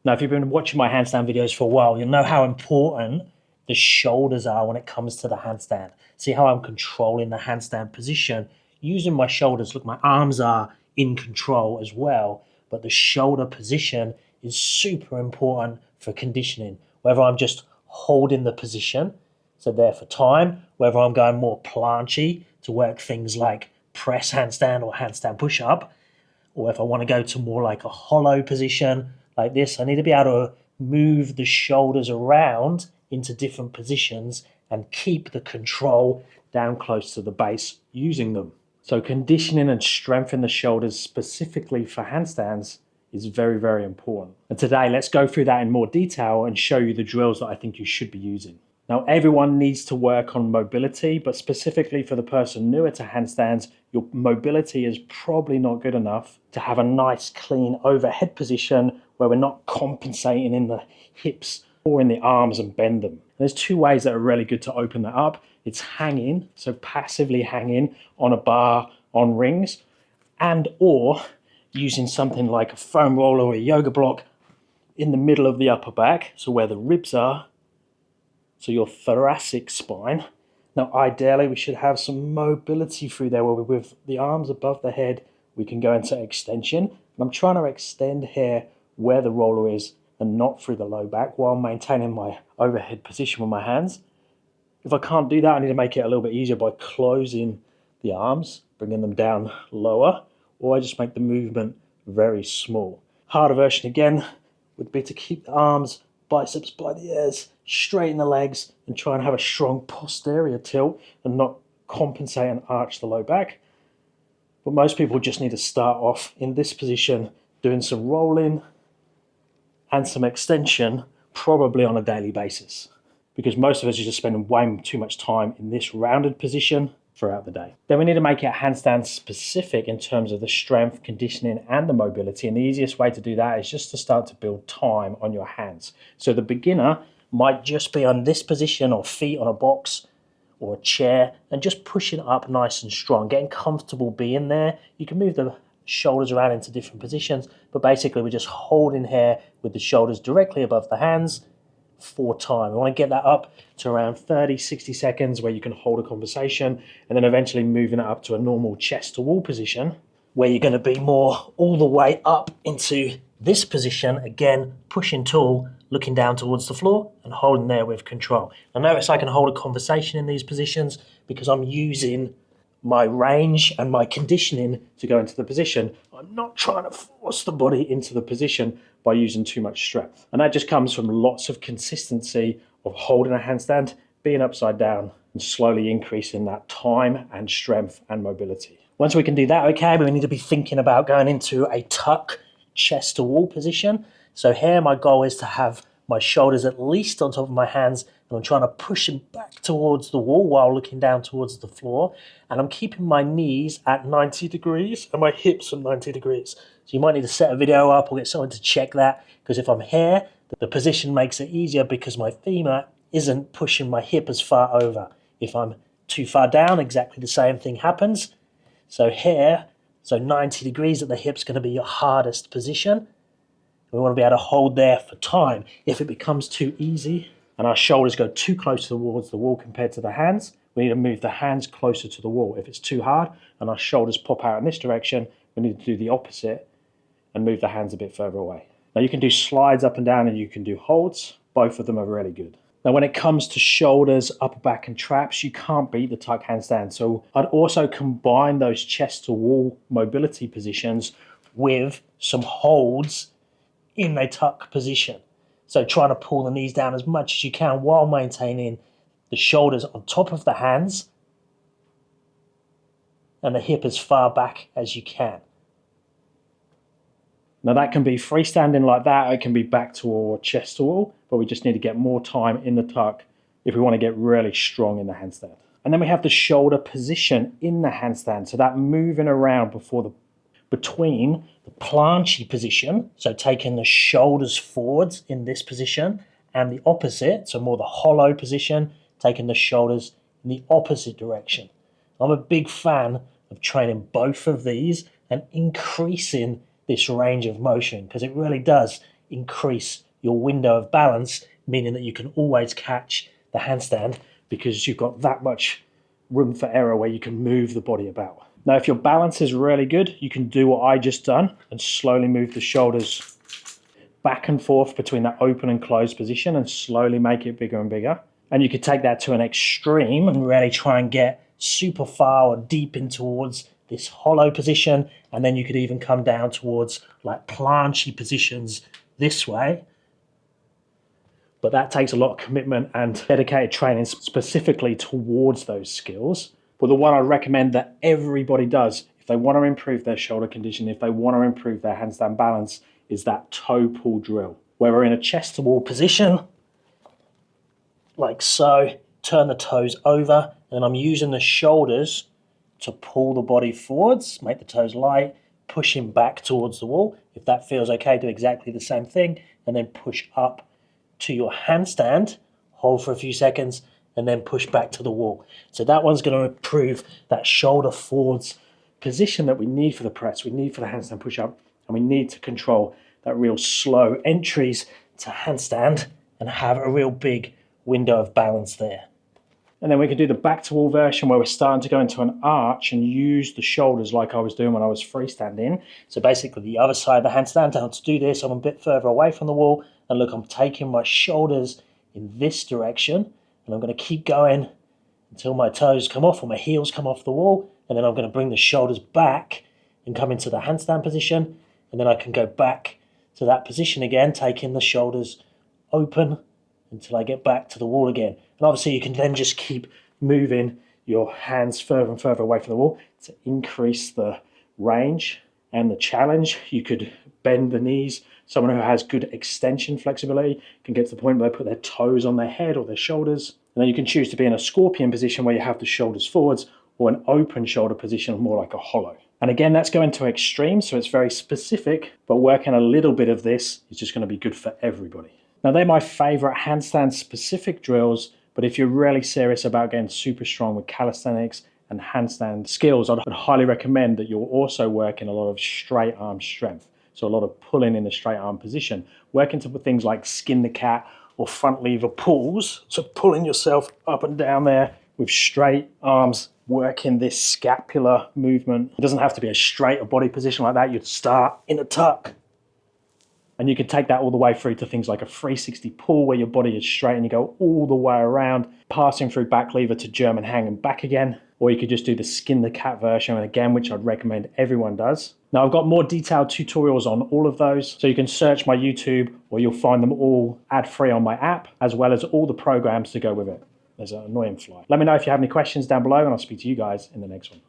Now, if you've been watching my handstand videos for a while, you'll know how important the shoulders are when it comes to the handstand. See how I'm controlling the handstand position using my shoulders. Look, my arms are in control as well, but the shoulder position is super important for conditioning, whether I'm just holding the position, so there for time, whether I'm going more planchy to work things like press handstand or handstand push up, or if I want to go to more like a hollow position like this, I need to be able to move the shoulders around into different positions and keep the control down close to the base using them. So conditioning and strengthening the shoulders specifically for handstands is very, very important. And today, let's go through that in more detail and show you the drills that I think you should be using. Now, everyone needs to work on mobility, but specifically for the person newer to handstands, your mobility is probably not good enough to have a nice, clean overhead position where we're not compensating in the hips or in the arms and bend them. There's two ways that are really good to open that up. It's hanging, so passively hanging on a bar on rings, and or using something like a foam roller or a yoga block in the middle of the upper back, so where the ribs are, so your thoracic spine. Now, ideally, we should have some mobility through there where with the arms above the head, we can go into extension. And I'm trying to extend here where the roller is and not through the low back while maintaining my overhead position with my hands. If I can't do that, I need to make it a little bit easier by closing the arms, bringing them down lower, or I just make the movement very small. Harder version again would be to keep the arms, biceps by the ears, straighten the legs, and try and have a strong posterior tilt and not compensate and arch the low back. But most people just need to start off in this position, doing some rolling and some extension, probably on a daily basis, because most of us are just spending way too much time in this rounded position throughout the day. Then we need to make it handstand specific in terms of the strength, conditioning, and the mobility. And the easiest way to do that is just to start to build time on your hands. So the beginner might just be on this position or feet on a box or a chair and just pushing up nice and strong, getting comfortable being there. You can move the shoulders around into different positions, but basically we're just holding here with the shoulders directly above the hands for time. We want to get that up to around 30, 60 seconds where you can hold a conversation, and then eventually moving it up to a normal chest to wall position where you're going to be more all the way up into this position, again, pushing tall, looking down towards the floor and holding there with control. Now notice I can hold a conversation in these positions because I'm using my range and my conditioning to go into the position. I'm not trying to force the body into the position by using too much strength. And that just comes from lots of consistency of holding a handstand, being upside down, and slowly increasing that time and strength and mobility. Once we can do that, okay, we need to be thinking about going into a tuck chest to wall position. So here my goal is to have my shoulders at least on top of my hands, and I'm trying to push them back towards the wall while looking down towards the floor. And I'm keeping my knees at 90 degrees and my hips at 90 degrees. So you might need to set a video up or get someone to check that, because if I'm here, the position makes it easier because my femur isn't pushing my hip as far over. If I'm too far down, exactly the same thing happens. So here, so 90 degrees at the hip's going to be your hardest position. We want to be able to hold there for time. If it becomes too easy and our shoulders go too close towards the wall compared to the hands, we need to move the hands closer to the wall. If it's too hard and our shoulders pop out in this direction, we need to do the opposite and move the hands a bit further away. Now you can do slides up and down and you can do holds. Both of them are really good. Now when it comes to shoulders, upper back and traps, you can't beat the tuck handstand. So I'd also combine those chest to wall mobility positions with some holds in a tuck position. So trying to pull the knees down as much as you can while maintaining the shoulders on top of the hands and the hip as far back as you can. Now that can be freestanding like that, it can be back to chest to wall, but we just need to get more time in the tuck if we want to get really strong in the handstand. And then we have the shoulder position in the handstand. So that moving around between the planchy position, so taking the shoulders forwards in this position, and the opposite, so more the hollow position, taking the shoulders in the opposite direction. I'm a big fan of training both of these and increasing this range of motion because it really does increase your window of balance, meaning that you can always catch the handstand because you've got that much room for error where you can move the body about. Now, if your balance is really good, you can do what I just done and slowly move the shoulders back and forth between that open and closed position and slowly make it bigger and bigger. And you could take that to an extreme and really try and get super far or deep in towards this hollow position. And then you could even come down towards like planchy positions this way. But that takes a lot of commitment and dedicated training specifically towards those skills. But the one I recommend that everybody does, if they want to improve their shoulder condition, if they want to improve their handstand balance, is that toe pull drill, where we're in a chest to wall position, like so, turn the toes over, and I'm using the shoulders to pull the body forwards, make the toes light, pushing back towards the wall. If that feels okay, do exactly the same thing, and then push up to your handstand, hold for a few seconds, and then push back to the wall. So that one's going to improve that shoulder forwards position that we need for the press, we need for the handstand push-up, and we need to control that real slow entries to handstand and have a real big window of balance there. And then we can do the back to wall version where we're starting to go into an arch and use the shoulders like I was doing when I was freestanding. So basically the other side of the handstand, to do this, I'm a bit further away from the wall. And look, I'm taking my shoulders in this direction and I'm going to keep going until my toes come off or my heels come off the wall. And then I'm going to bring the shoulders back and come into the handstand position. And then I can go back to that position again, taking the shoulders open until I get back to the wall again. And obviously you can then just keep moving your hands further and further away from the wall to increase the range and the challenge. You could bend the knees. Someone who has good extension flexibility can get to the point where they put their toes on their head or their shoulders. And then you can choose to be in a scorpion position where you have the shoulders forwards, or an open shoulder position, more like a hollow. And again, that's going to extremes, so it's very specific, but working a little bit of this is just going to be good for everybody. Now, they're my favorite handstand specific drills, but if you're really serious about getting super strong with calisthenics and handstand skills, I'd highly recommend that you're also working a lot of straight arm strength. So a lot of pulling in the straight arm position, working to put things like skin the cat or front lever pulls. So pulling yourself up and down there with straight arms, working this scapular movement. It doesn't have to be a straight body position like that. You'd start in a tuck. And you can take that all the way through to things like a 360 pull where your body is straight and you go all the way around, passing through back lever to German hang and back again. Or you could just do the skin the cat version, and again, which I'd recommend everyone does. Now, I've got more detailed tutorials on all of those, so you can search my YouTube or you'll find them all ad-free on my app, as well as all the programs to go with it. There's an annoying fly. Let me know if you have any questions down below and I'll speak to you guys in the next one.